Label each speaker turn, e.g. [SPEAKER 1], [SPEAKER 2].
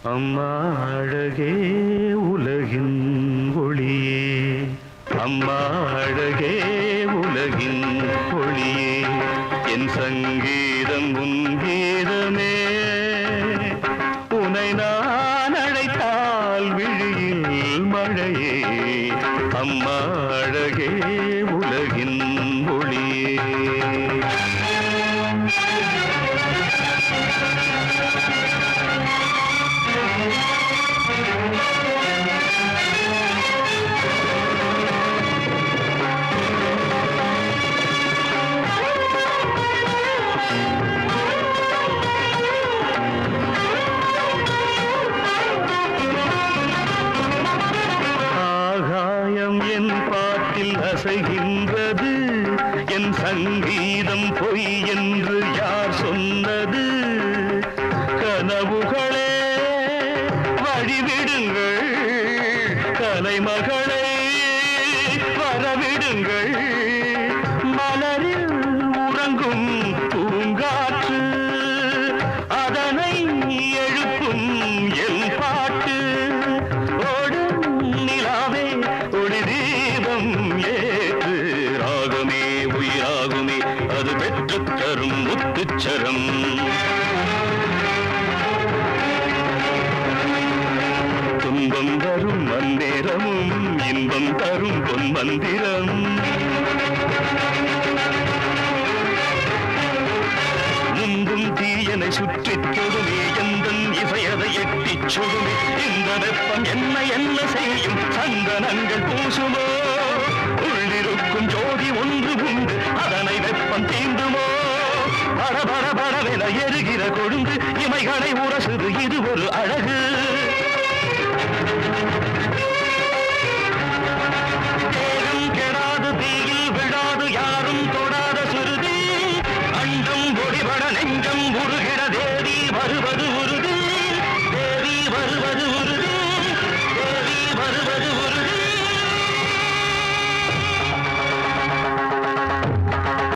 [SPEAKER 1] அம்மா அழகே உலகின் ஒளியே, அம்மா அழகே உலகின் ஒளியே, என் சங்கீதம் உன் கீதமே, உனை நான் அழைத்தால் விழியில் மழையே, அம்மா அழகே உலகின் ஒளியே. அசைகின்றது என் சங்கீதம் பொய் என்று யார் சொன்னது? கனவுகளே வழிவிடுங்கள், கலைமகளை வரவிடுங்கள், மலரில் உறங்கும் பூங்காற்று அதனை எழுப்பும் என் பாட்டு. ஓடும் நிலாவே ஒளி தீபம் ஏற்று, ராகமே உயிராகுமே அது பெற்றுத் தரும் முத்துச்சரம். துன்பம் வரும் அந்நேரமும் இன்பம் தரும் பொன் மந்திரம். முன்பும் தீயனை சுற்றித் தொடுமே எந்தன் இசையதை எட்டிச் சுடுமே. இந்த வெப்பம் என்ன என்ன செய்யும்? சந்தனங்கள் பூசுமோ? உள்ளிருக்கும் ஜோதி ஒன்று உண்டு, அதனை வெப்பம் தீண்டுமோ? படபட படவென எருகிற கொழுந்து இமைகளை உரசுது, இது ஒரு அழகு. தேகம் கெடாது, தீயில் விழாது, யாரும் தொடாத சுருதி. அண்டம் ஒளிபட நெஞ்சம் உருகிட தேடி வருவது